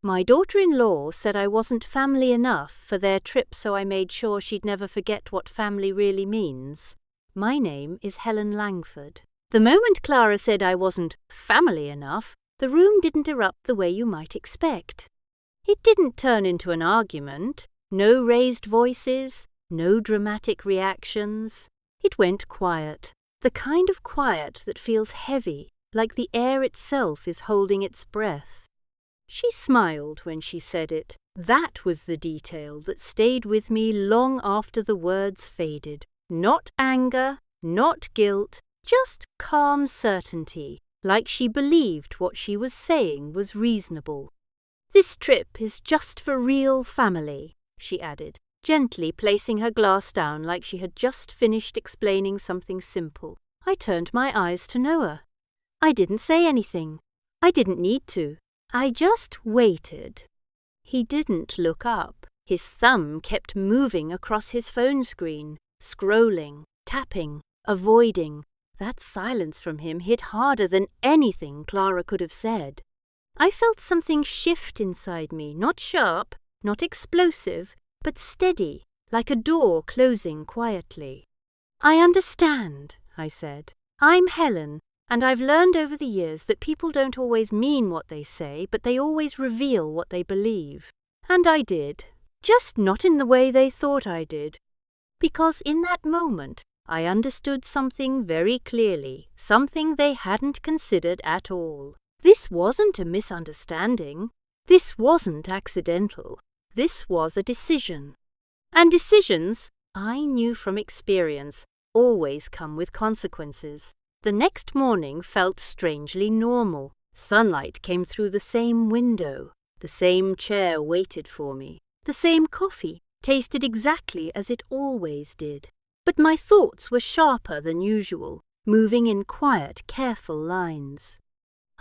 My daughter-in-law said I wasn't family enough for their trip, so I made sure she'd never forget what family really means. My name is Helen Langford. The moment Clara said I wasn't family enough, the room didn't erupt the way you might expect. It didn't turn into an argument. No raised voices, no dramatic reactions. It went quiet. The kind of quiet that feels heavy, like the air itself is holding its breath. She smiled when she said it. That was the detail that stayed with me long after the words faded. Not anger, not guilt, just calm certainty, like she believed what she was saying was reasonable. "This trip is just for real family," she added, gently placing her glass down like she had just finished explaining something simple. I turned my eyes to Noah. I didn't say anything. I didn't need to. I just waited. He didn't look up. His thumb kept moving across his phone screen, scrolling, tapping, avoiding. That silence from him hit harder than anything Clara could have said. I felt something shift inside me, not sharp, not explosive, but steady, like a door closing quietly. "I understand," I said. "I'm Helen. And I've learned over the years that people don't always mean what they say, but they always reveal what they believe. And I did, just not in the way they thought I did. Because in that moment, I understood something very clearly, something they hadn't considered at all. This wasn't a misunderstanding. This wasn't accidental. This was a decision. And decisions, I knew from experience, always come with consequences. The next morning felt strangely normal. Sunlight came through the same window. The same chair waited for me. The same coffee tasted exactly as it always did. But my thoughts were sharper than usual, moving in quiet, careful lines.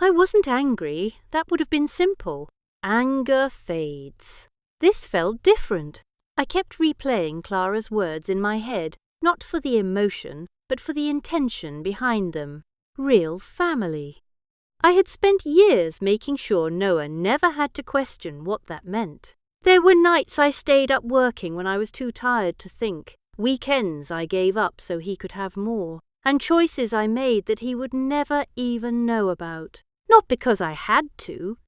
I wasn't angry. That would have been simple. Anger fades. This felt different. I kept replaying Clara's words in my head, not for the emotion, but for the intention behind them. Real family. I had spent years making sure Noah never had to question what that meant. There were nights I stayed up working when I was too tired to think, weekends I gave up so he could have more, and choices I made that he would never even know about. Not because I had to,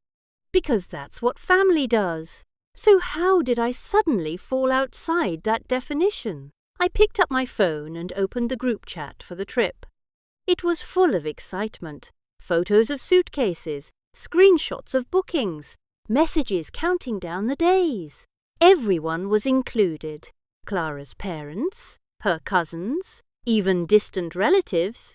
because that's what family does. So how did I suddenly fall outside that definition? I picked up my phone and opened the group chat for the trip. It was full of excitement. Photos of suitcases, screenshots of bookings, messages counting down the days. Everyone was included. Clara's parents, her cousins, even distant relatives.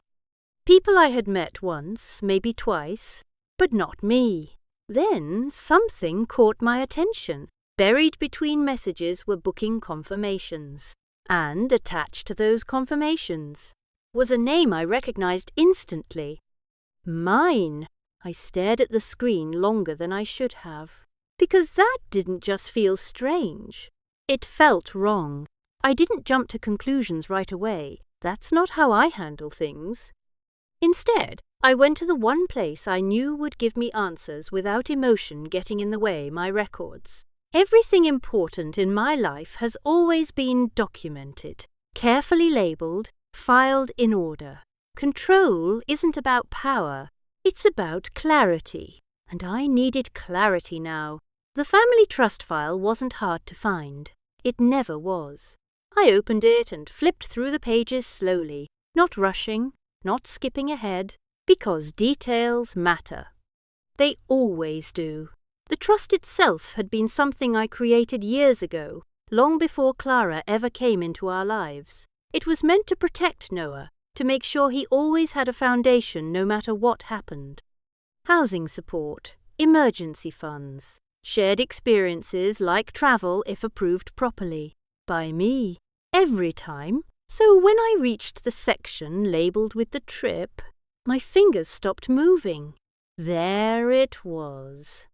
People I had met once, maybe twice, but not me. Then something caught my attention. Buried between messages were booking confirmations. And attached to those confirmations was a name I recognized instantly. Mine. I stared at the screen longer than I should have. Because that didn't just feel strange. It felt wrong. I didn't jump to conclusions right away. That's not how I handle things. Instead, I went to the one place I knew would give me answers without emotion getting in the way, my records. Everything important in my life has always been documented, carefully labelled, filed in order. Control isn't about power, it's about clarity. And I needed clarity now. The family trust file wasn't hard to find. It never was. I opened it and flipped through the pages slowly, not rushing, not skipping ahead, because details matter. They always do. The trust itself had been something I created years ago, long before Clara ever came into our lives. It was meant to protect Noah, to make sure he always had a foundation no matter what happened. Housing support, emergency funds, shared experiences like travel if approved properly. By me. Every time. So when I reached the section labelled with the trip, my fingers stopped moving. There it was.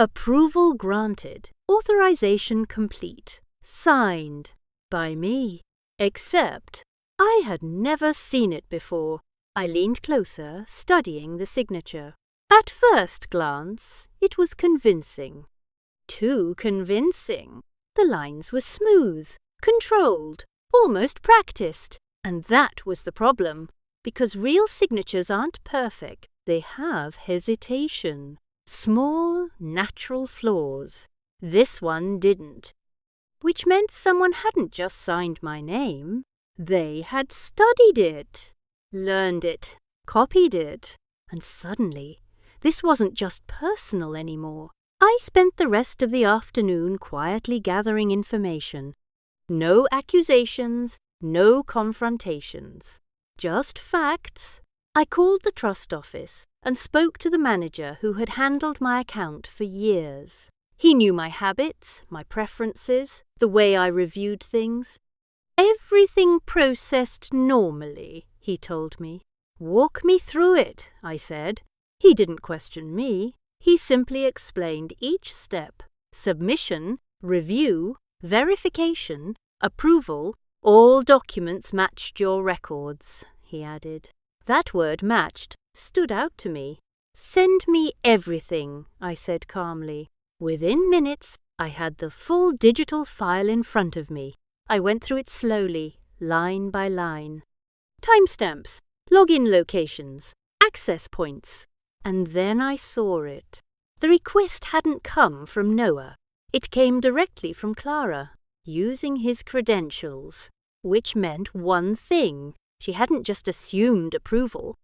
Approval granted. Authorization complete. Signed. By me. Except I had never seen it before. I leaned closer, studying the signature. At first glance, it was convincing. Too convincing. The lines were smooth, controlled, almost practiced. And that was the problem, because real signatures aren't perfect. They have hesitation. Small, natural flaws. This one didn't. Which meant someone hadn't just signed my name. They had studied it, learned it, copied it. And suddenly, this wasn't just personal anymore. I spent the rest of the afternoon quietly gathering information. No accusations, no confrontations. Just facts. I called the trust office and spoke to the manager who had handled my account for years. He knew my habits, my preferences, the way I reviewed things. Everything processed normally, he told me. Walk me through it, I said. He didn't question me. He simply explained each step. Submission, review, verification, approval, all documents matched your records, he added. That word matched stood out to me. Send me everything, I said calmly. Within minutes, I had the full digital file in front of me. I went through it slowly, line by line. Timestamps, login locations, access points. And then I saw it. The request hadn't come from Noah. It came directly from Clara, using his credentials, which meant one thing. She hadn't just assumed approval.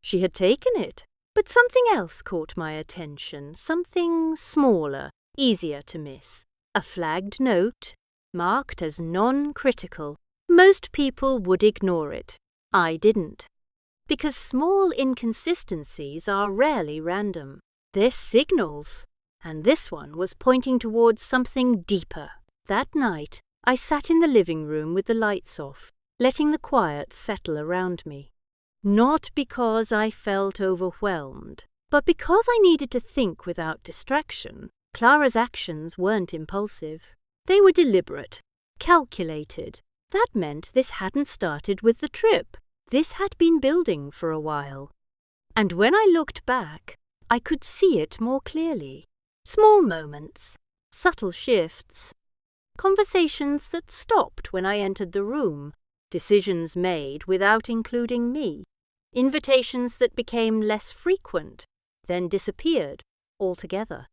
She had taken it. But something else caught my attention, something smaller, easier to miss. A flagged note, marked as non-critical. Most people would ignore it. I didn't. Because small inconsistencies are rarely random. They're signals. And this one was pointing towards something deeper. That night, I sat in the living room with the lights off, letting the quiet settle around me. Not because I felt overwhelmed, but because I needed to think without distraction. Clara's actions weren't impulsive. They were deliberate, calculated. That meant this hadn't started with the trip. This had been building for a while. And when I looked back, I could see it more clearly. Small moments, subtle shifts, conversations that stopped when I entered the room, decisions made without including me, invitations that became less frequent, then disappeared altogether.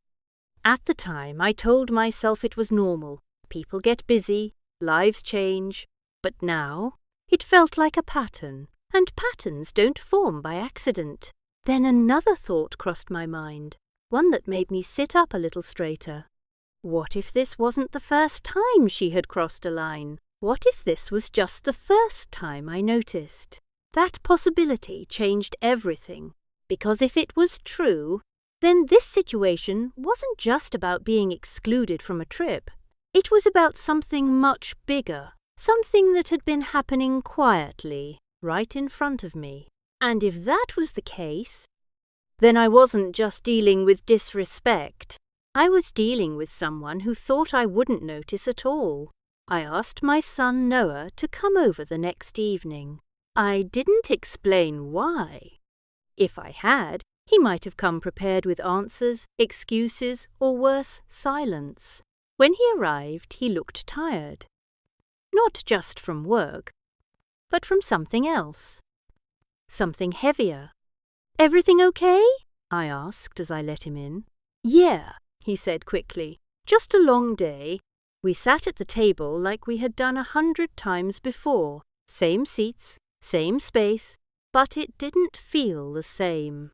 At the time, I told myself it was normal. People get busy, lives change. But now, it felt like a pattern, and patterns don't form by accident. Then another thought crossed my mind, one that made me sit up a little straighter. What if this wasn't the first time she had crossed a line? What if this was just the first time I noticed? That possibility changed everything, because if it was true, then this situation wasn't just about being excluded from a trip. It was about something much bigger, something that had been happening quietly, right in front of me. And if that was the case, then I wasn't just dealing with disrespect. I was dealing with someone who thought I wouldn't notice at all. I asked my son Noah to come over the next evening. I didn't explain why. If I had, he might have come prepared with answers, excuses, or worse, silence. When he arrived, he looked tired. Not just from work, but from something else. Something heavier. "Everything okay?" I asked as I let him in. "Yeah," he said quickly. "Just a long day." We sat at the table like we had done 100 times before. Same seats, same space, but it didn't feel the same.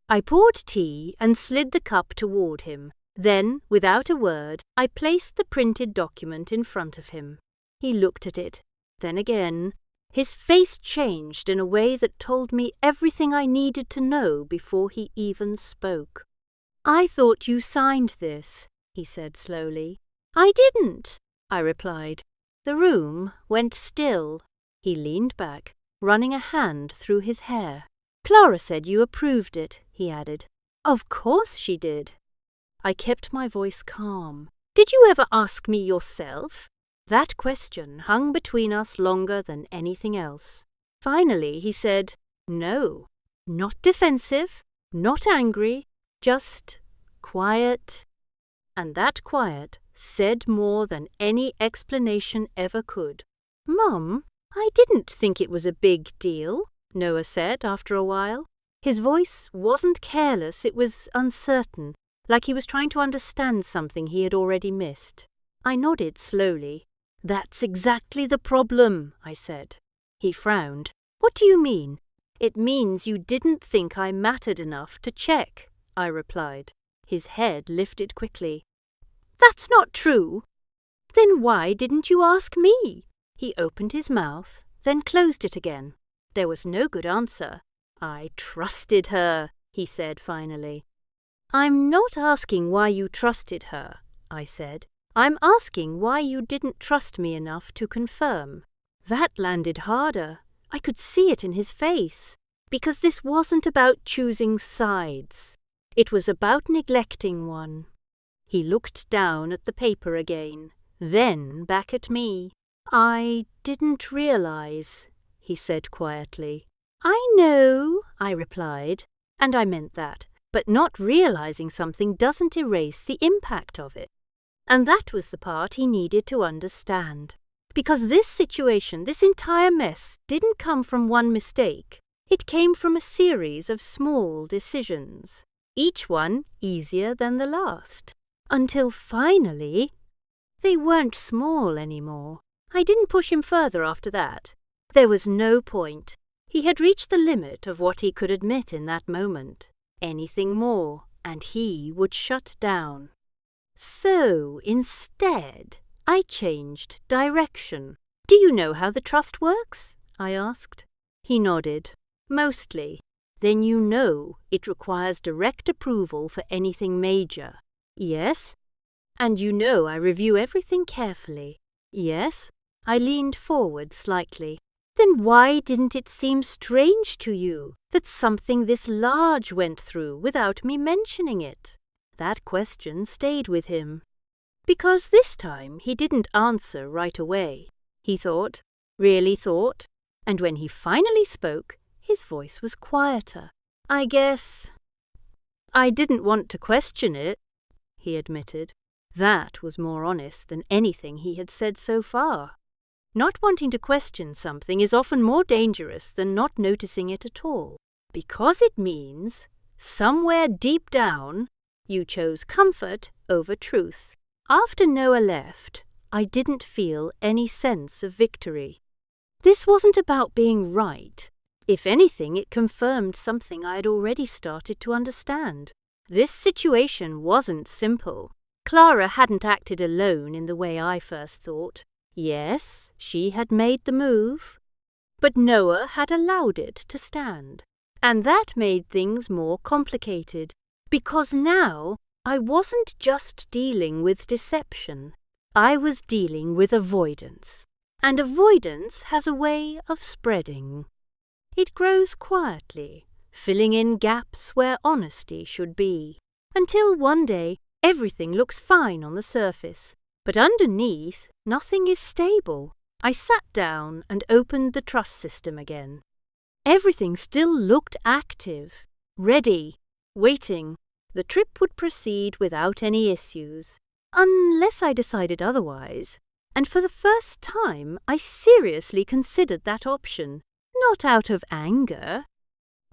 I poured tea and slid the cup toward him. Then, without a word, I placed the printed document in front of him. He looked at it, then again. His face changed in a way that told me everything I needed to know before he even spoke. "I thought you signed this," he said slowly. "I didn't," I replied. The room went still. He leaned back, running a hand through his hair. "Clara said you approved it," he added. "Of course she did." I kept my voice calm. "Did you ever ask me yourself?" That question hung between us longer than anything else. Finally, he said, "No." Not defensive, not angry, just quiet. And that quiet said more than any explanation ever could. "Mum, I didn't think it was a big deal," Noah said after a while. His voice wasn't careless, it was uncertain, like he was trying to understand something he had already missed. I nodded slowly. "That's exactly the problem," I said. He frowned. "What do you mean?" "It means you didn't think I mattered enough to check," I replied. His head lifted quickly. "That's not true." "Then why didn't you ask me?" He opened his mouth, then closed it again. There was no good answer. "I trusted her," he said finally. "I'm not asking why you trusted her," I said. "I'm asking why you didn't trust me enough to confirm." That landed harder. I could see it in his face. Because this wasn't about choosing sides. It was about neglecting one. He looked down at the paper again, then back at me. "I didn't realize," he said quietly. "I know," I replied, and I meant that. But not realizing something doesn't erase the impact of it. And that was the part he needed to understand. Because this situation, this entire mess, didn't come from one mistake. It came from a series of small decisions, each one easier than the last. Until finally, they weren't small anymore. I didn't push him further after that. There was no point. He had reached the limit of what he could admit in that moment. Anything more, and he would shut down. So, instead, I changed direction. "Do you know how the trust works?" I asked. He nodded. "Mostly. Then you know it requires direct approval for anything major." "Yes." "And you know I review everything carefully." "Yes." I leaned forward slightly. "Then why didn't it seem strange to you that something this large went through without me mentioning it?" That question stayed with him. Because this time he didn't answer right away. He thought, really thought, and when he finally spoke, his voice was quieter. "I guess I didn't want to question it," he admitted. That was more honest than anything he had said so far. Not wanting to question something is often more dangerous than not noticing it at all, because it means, somewhere deep down, you chose comfort over truth. After Noah left, I didn't feel any sense of victory. This wasn't about being right. If anything, it confirmed something I had already started to understand. This situation wasn't simple. Clara hadn't acted alone in the way I first thought. Yes, she had made the move, but Noah had allowed it to stand. And that made things more complicated, because now I wasn't just dealing with deception. I was dealing with avoidance. And avoidance has a way of spreading. It grows quietly, filling in gaps where honesty should be, until one day everything looks fine on the surface. But underneath, nothing is stable. I sat down and opened the trust system again. Everything still looked active, ready, waiting. The trip would proceed without any issues, unless I decided otherwise. And for the first time, I seriously considered that option, not out of anger,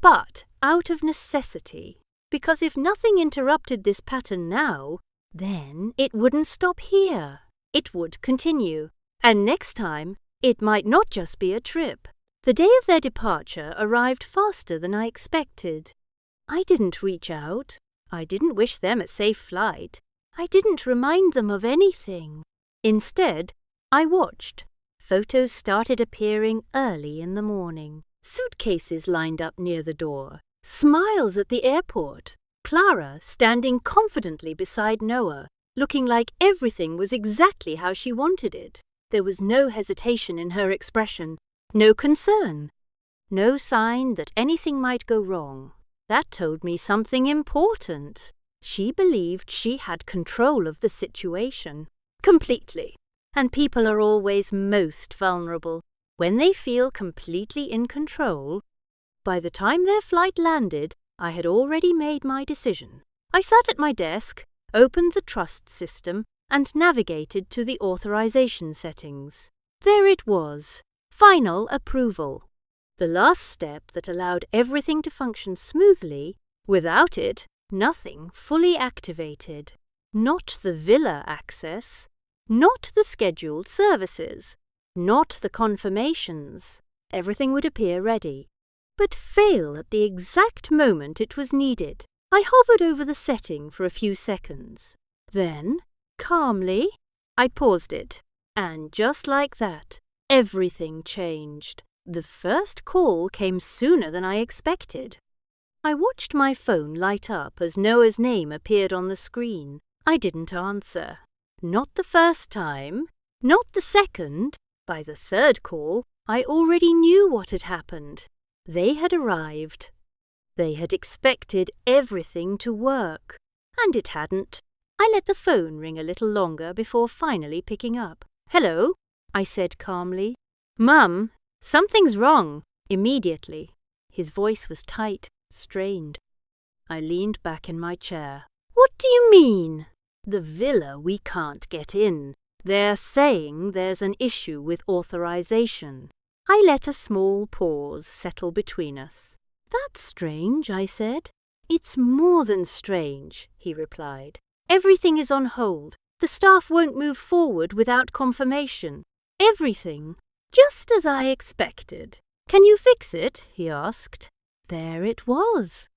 but out of necessity. Because if nothing interrupted this pattern now, then it wouldn't stop here. It would continue. And next time, it might not just be a trip. The day of their departure arrived faster than I expected. I didn't reach out. I didn't wish them a safe flight. I didn't remind them of anything. Instead, I watched. Photos started appearing early in the morning. Suitcases lined up near the door. Smiles at the airport. Clara standing confidently beside Noah, looking like everything was exactly how she wanted it. There was no hesitation in her expression, no concern, no sign that anything might go wrong. That told me something important. She believed she had control of the situation. Completely. And people are always most vulnerable. When they feel completely in control. By the time their flight landed, I had already made my decision. I sat at my desk, opened the trust system, and navigated to the authorization settings. There it was. Final approval. The last step that allowed everything to function smoothly. Without it, nothing fully activated. Not the villa access, not the scheduled services, not the confirmations. Everything would appear ready, but fail at the exact moment it was needed. I hovered over the setting for a few seconds. Then, calmly, I paused it, and just like that, everything changed. The first call came sooner than I expected. I watched my phone light up as Noah's name appeared on the screen. I didn't answer. Not the first time, not the second. By the third call, I already knew what had happened. They had arrived. They had expected everything to work, and it hadn't. I let the phone ring a little longer before finally picking up. "Hello," I said calmly. "Mum, something's wrong." Immediately. His voice was tight, strained. I leaned back in my chair. "What do you mean?" "The villa we can't get in. They're saying there's an issue with authorization." I let a small pause settle between us. "That's strange," I said. "It's more than strange," he replied. "Everything is on hold. The staff won't move forward without confirmation. Everything, just as I expected." "Can you fix it?" he asked. There it was.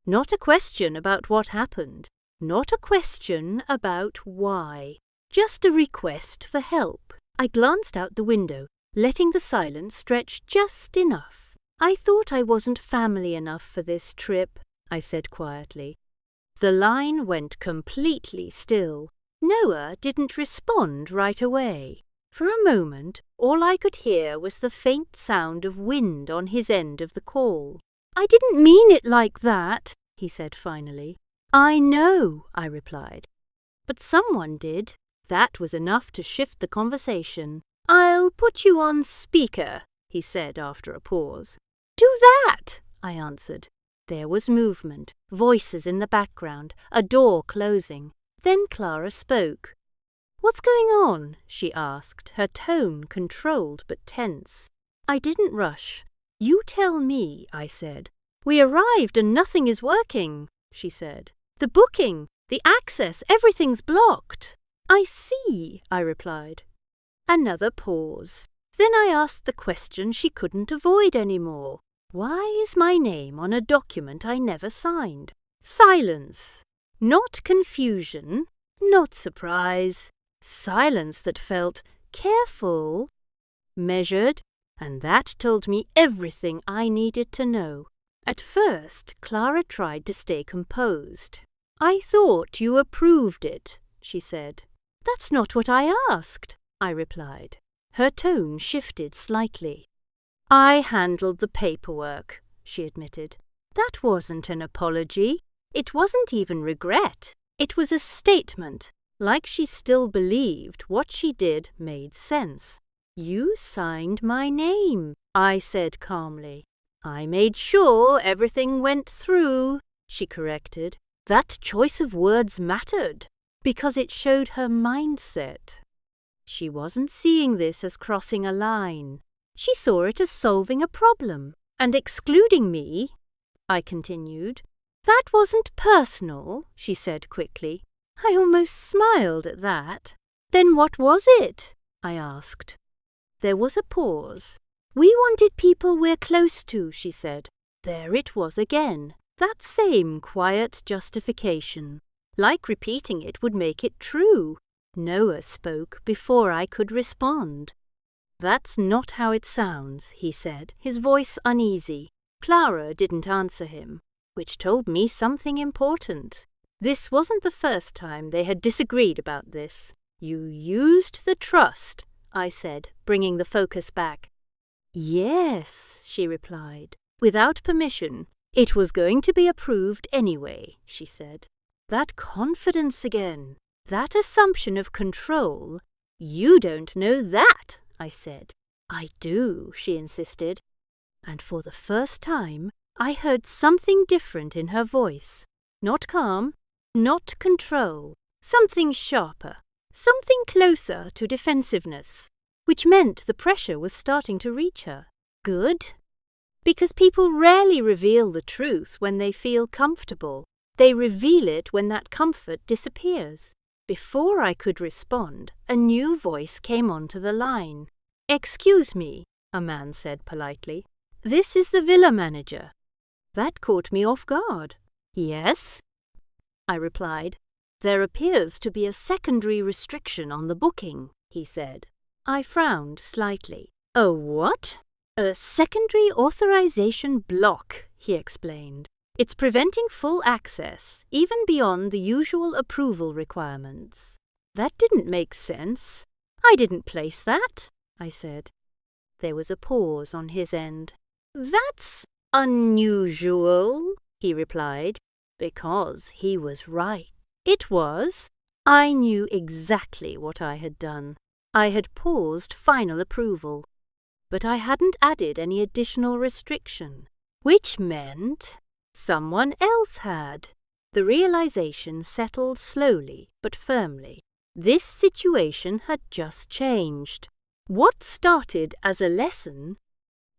Not a question about what happened. Not a question about why. Just a request for help. I glanced out the window, letting the silence stretch just enough. "I thought I wasn't family enough for this trip," I said quietly. The line went completely still. Noah didn't respond right away. For a moment, all I could hear was the faint sound of wind on his end of the call. "I didn't mean it like that," he said finally. "I know," I replied. "But someone did." That was enough to shift the conversation. "I'll put you on speaker," he said after a pause. "Do that," I answered. There was movement, voices in the background, a door closing. Then Clara spoke. "What's going on?" she asked, her tone controlled but tense. I didn't rush. "You tell me," I said. "We arrived and nothing is working," she said. "The booking, the access, everything's blocked." "I see," I replied. Another pause. Then I asked the question she couldn't avoid anymore. "Why is my name on a document I never signed?" Silence. Not confusion, not surprise. Silence that felt careful, measured, and that told me everything I needed to know. At first, Clara tried to stay composed. "I thought you approved it," she said. "That's not what I asked," I replied. Her tone shifted slightly. "I handled the paperwork," she admitted. "That wasn't an apology. It wasn't even regret. It was a statement, like she still believed what she did made sense." "You signed my name," I said calmly. "I made sure everything went through," she corrected. That choice of words mattered, because it showed her mindset. She wasn't seeing this as crossing a line. She saw it as solving a problem. "And excluding me," I continued. "That wasn't personal," she said quickly. I almost smiled at that. "Then what was it?" I asked. There was a pause. "We wanted people we're close to," she said. There it was again, that same quiet justification. Like repeating it would make it true. Noah spoke before I could respond. "That's not how it sounds," he said, his voice uneasy. Clara didn't answer him, which told me something important. This wasn't the first time they had disagreed about this. "You used the trust," I said, bringing the focus back. "Yes," she replied, "without permission. It was going to be approved anyway," she said. That confidence again, that assumption of control. "You don't know that," I said. "I do," she insisted. And for the first time, I heard something different in her voice. Not calm, Not control. Something sharper. Something closer to defensiveness. Which meant the pressure was starting to reach her. Good? Because people rarely reveal the truth when they feel comfortable. They reveal it when that comfort disappears. Before I could respond, a new voice came onto the line. "Excuse me," a man said politely. "This is the villa manager." That caught me off guard. "Yes?" I replied. "There appears to be a secondary restriction on the booking," he said. I frowned slightly. "A what?" "A secondary authorization block," he explained. "It's preventing full access, even beyond the usual approval requirements." That didn't make sense. "I didn't place that," I said. There was a pause on his end. "That's unusual," he replied, because he was right. It was. I knew exactly what I had done. I had paused final approval. But I hadn't added any additional restriction, which meant someone else had. The realization settled slowly but firmly. This situation had just changed. What started as a lesson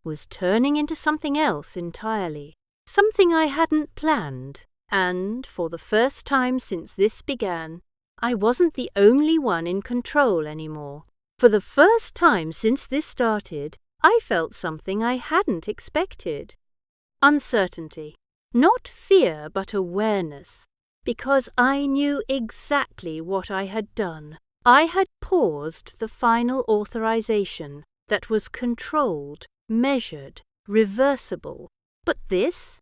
was turning into something else entirely, something I hadn't planned, and for the first time since this began, I wasn't the only one in control anymore. For the first time since this started, I felt something I hadn't expected. Uncertainty. Not fear, but awareness. Because I knew exactly what I had done. I had paused the final authorization that was controlled, measured, reversible. But this?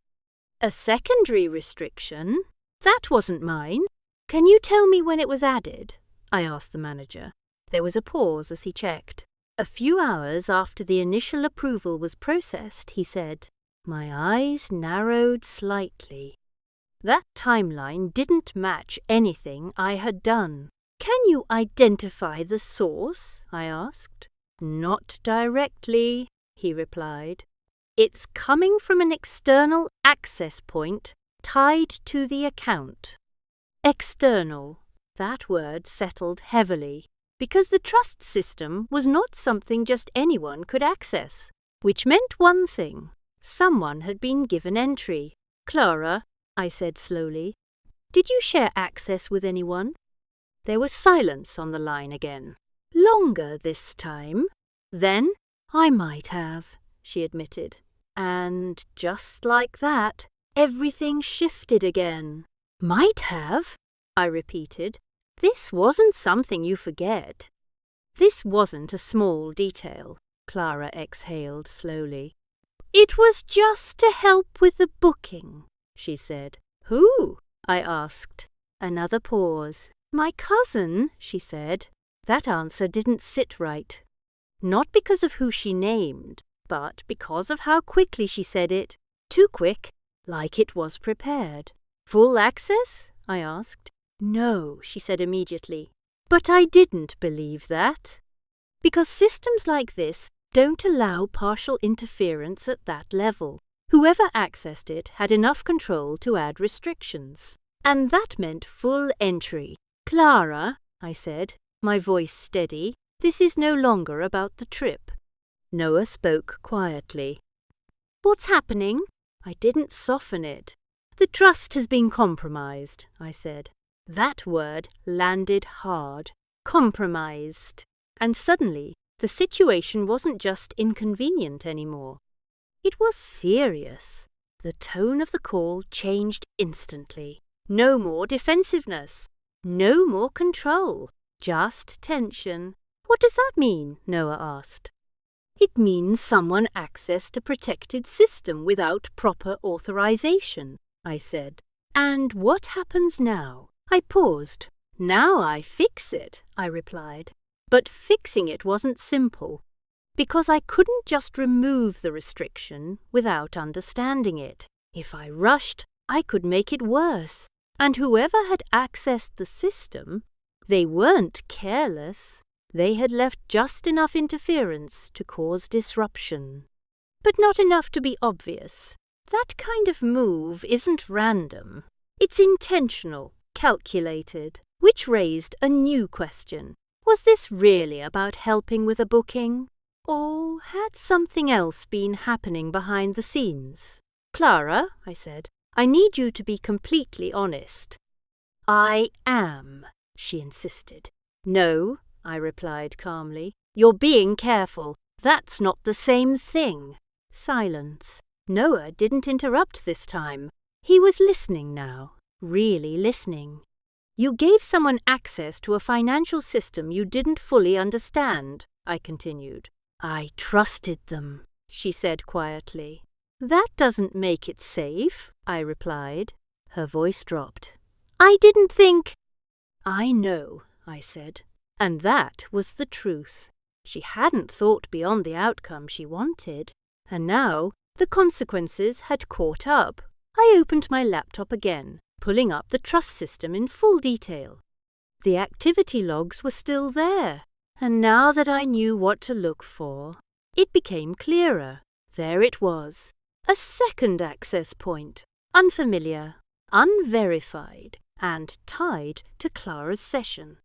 A secondary restriction? That wasn't mine. "Can you tell me when it was added?" I asked the manager. There was a pause as he checked. A few hours after the initial approval was processed, he said. My eyes narrowed slightly. That timeline didn't match anything I had done. "Can you identify the source?" I asked. "Not directly," he replied. "It's coming from an external access point tied to the account." External. That word settled heavily, because the trust system was not something just anyone could access, which meant one thing. Someone had been given entry. "Clara," I said slowly, "did you share access with anyone?" There was silence on the line again. Longer this time. "Then I might have," she admitted. And just like that, everything shifted again. "Might have?" I repeated. "This wasn't something you forget." "This wasn't a small detail," Clara exhaled slowly. "It was just to help with the booking," she said. "Who?" I asked. Another pause. "My cousin," she said. That answer didn't sit right. Not because of who she named, but because of how quickly she said it. Too quick, like it was prepared. "Full access?" I asked. "No," she said immediately. But I didn't believe that. Because systems like this don't allow partial interference at that level. Whoever accessed it had enough control to add restrictions. And that meant full entry. "Clara," I said, my voice steady, "this is no longer about the trip." Noah spoke quietly. "What's happening?" I didn't soften it. "The trust has been compromised," I said. That word landed hard. Compromised. And suddenly, the situation wasn't just inconvenient anymore. It was serious. The tone of the call changed instantly. No more defensiveness. No more control. Just tension. "What does that mean?" Noah asked. "It means someone accessed a protected system without proper authorization," I said. "And what happens now?" I paused. "Now I fix it," I replied. But fixing it wasn't simple, because I couldn't just remove the restriction without understanding it. If I rushed, I could make it worse. And whoever had accessed the system, they weren't careless. They had left just enough interference to cause disruption. But not enough to be obvious. That kind of move isn't random. It's intentional. calculated, which raised a new question. Was this really about helping with a booking? Or had something else been happening behind the scenes? Clara, I said, I need you to be completely honest. I am, she insisted. No, I replied calmly. You're being careful. That's not the same thing. Silence. Noah didn't interrupt this time. He was listening now, really listening. You gave someone access to a financial system you didn't fully understand, I continued. I trusted them, she said quietly. That doesn't make it safe, I replied. Her voice dropped. I didn't think. I know, I said. And that was the truth. She hadn't thought beyond the outcome she wanted. And now the consequences had caught up. I opened my laptop again, pulling up the trust system in full detail. The activity logs were still there. And now that I knew what to look for, it became clearer. There it was. A second access point. Unfamiliar, unverified, and tied to Clara's session.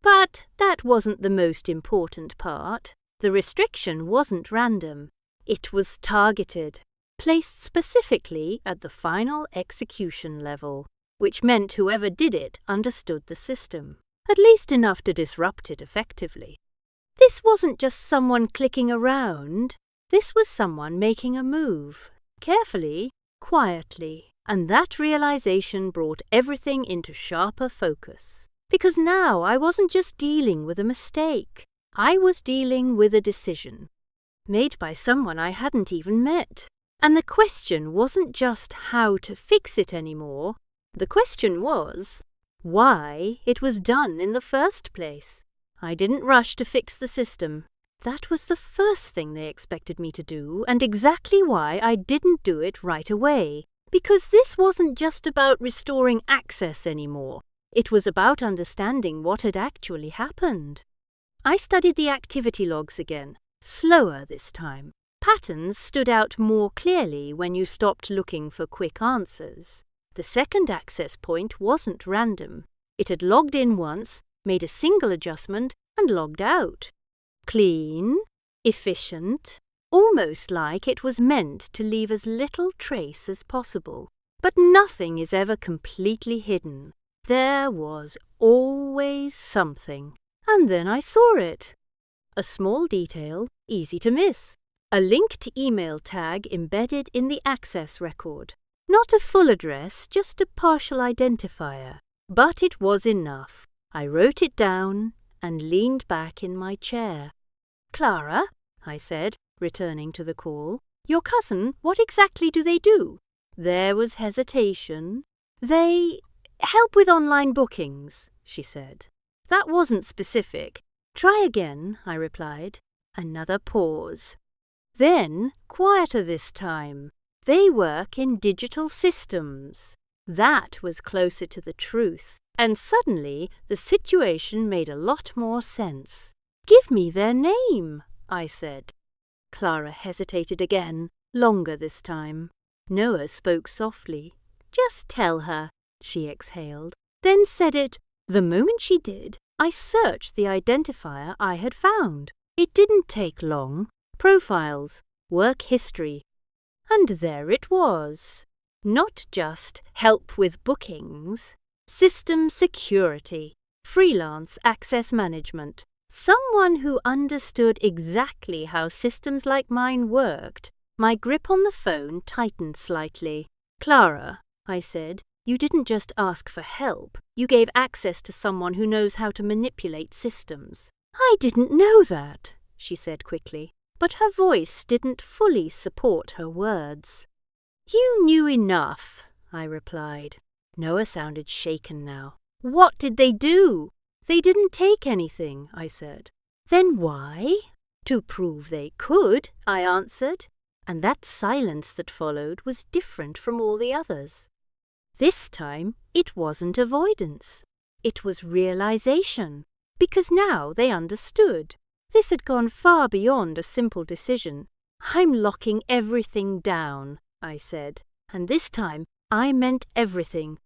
But that wasn't the most important part. The restriction wasn't random. It was targeted, placed specifically at the final execution level, which meant whoever did it understood the system, at least enough to disrupt it effectively. This wasn't just someone clicking around. This was someone making a move, carefully, quietly, and that realization brought everything into sharper focus. Because now I wasn't just dealing with a mistake. I was dealing with a decision, made by someone I hadn't even met. And the question wasn't just how to fix it anymore. The question was why it was done in the first place. I didn't rush to fix the system. That was the first thing they expected me to do, and exactly why I didn't do it right away. Because this wasn't just about restoring access anymore. It was about understanding what had actually happened. I studied the activity logs again, slower this time. Patterns stood out more clearly when you stopped looking for quick answers. The second access point wasn't random. It had logged in once, made a single adjustment, and logged out. Clean, efficient, almost like it was meant to leave as little trace as possible. But nothing is ever completely hidden. There was always something. And then I saw it. A small detail, easy to miss. A linked email tag embedded in the access record. Not a full address, just a partial identifier. But it was enough. I wrote it down and leaned back in my chair. Clara, I said, returning to the call, your cousin, what exactly do they do? There was hesitation. They help with online bookings, she said. That wasn't specific. Try again, I replied. Another pause. Then, quieter this time. They work in digital systems. That was closer to the truth. And suddenly, the situation made a lot more sense. Give me their name, I said. Clara hesitated again, longer this time. Noah spoke softly. Just tell her, she exhaled, then said it. The moment she did, I searched the identifier I had found. It didn't take long. Profiles, work history. And there it was. Not just help with bookings. System security, freelance access management. Someone who understood exactly how systems like mine worked. My grip on the phone tightened slightly. Clara, I said, you didn't just ask for help. You gave access to someone who knows how to manipulate systems. I didn't know that, she said quickly, but her voice didn't fully support her words. You knew enough, I replied. Noah sounded shaken now. What did they do? They didn't take anything, I said. Then why? To prove they could, I answered. And that silence that followed was different from all the others. This time, it wasn't avoidance. It was realization. Because now they understood. This had gone far beyond a simple decision. I'm locking everything down, I said. And this time, I meant everything.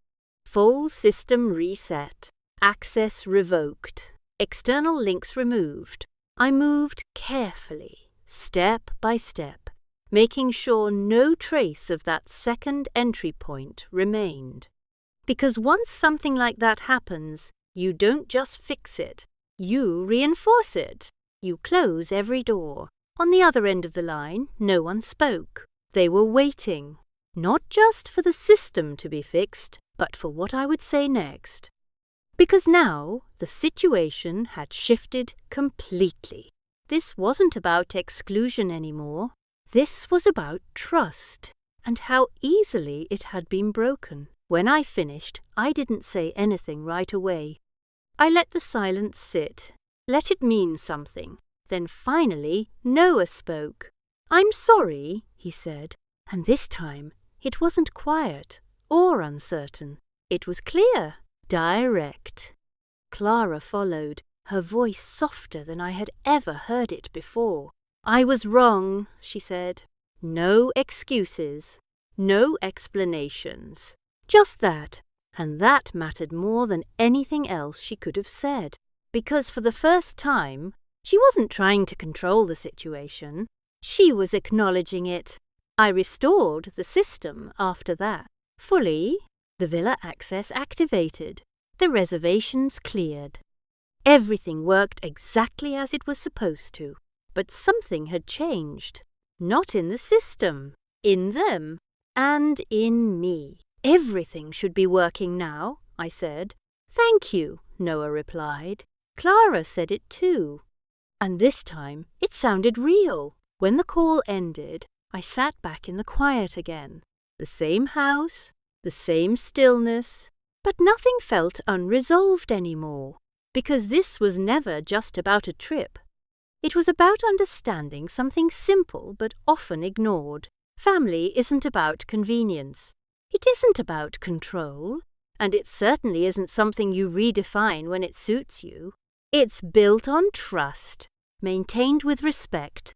Full system reset. Access revoked. External links removed. I moved carefully, step by step, making sure no trace of that second entry point remained. Because once something like that happens, you don't just fix it, you reinforce it. You close every door. On the other end of the line, no one spoke. They were waiting, not just for the system to be fixed, but for what I would say next. Because now the situation had shifted completely. This wasn't about exclusion anymore. This was about trust, and how easily it had been broken. When I finished, I didn't say anything right away. I let the silence sit, let it mean something. Then finally, Noah spoke. "I'm sorry," he said, and this time it wasn't quiet or uncertain. It was clear, direct. Clara followed, her voice softer than I had ever heard it before. "I was wrong," she said. "No excuses, no explanations. Just that, and that mattered more than anything else she could have said, because for the first time, she wasn't trying to control the situation. She was acknowledging it. I restored the system after that. Fully, the villa access activated, the reservations cleared. Everything worked exactly as it was supposed to, but something had changed. Not in the system, in them, and in me. "Everything should be working now," I said. "Thank you," Noah replied. Clara said it too. And this time it sounded real. When the call ended, I sat back in the quiet again. The same house, the same stillness, but nothing felt unresolved anymore, because this was never just about a trip. It was about understanding something simple but often ignored. Family isn't about convenience. It isn't about control, and it certainly isn't something you redefine when it suits you. It's built on trust, maintained with respect,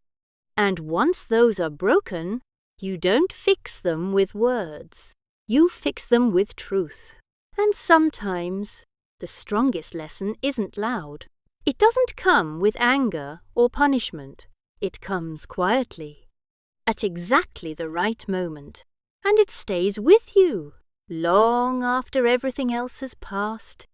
and once those are broken, you don't fix them with words. You fix them with truth. And sometimes the strongest lesson isn't loud. It doesn't come with anger or punishment. It comes quietly, at exactly the right moment. And it stays with you, long after everything else has passed.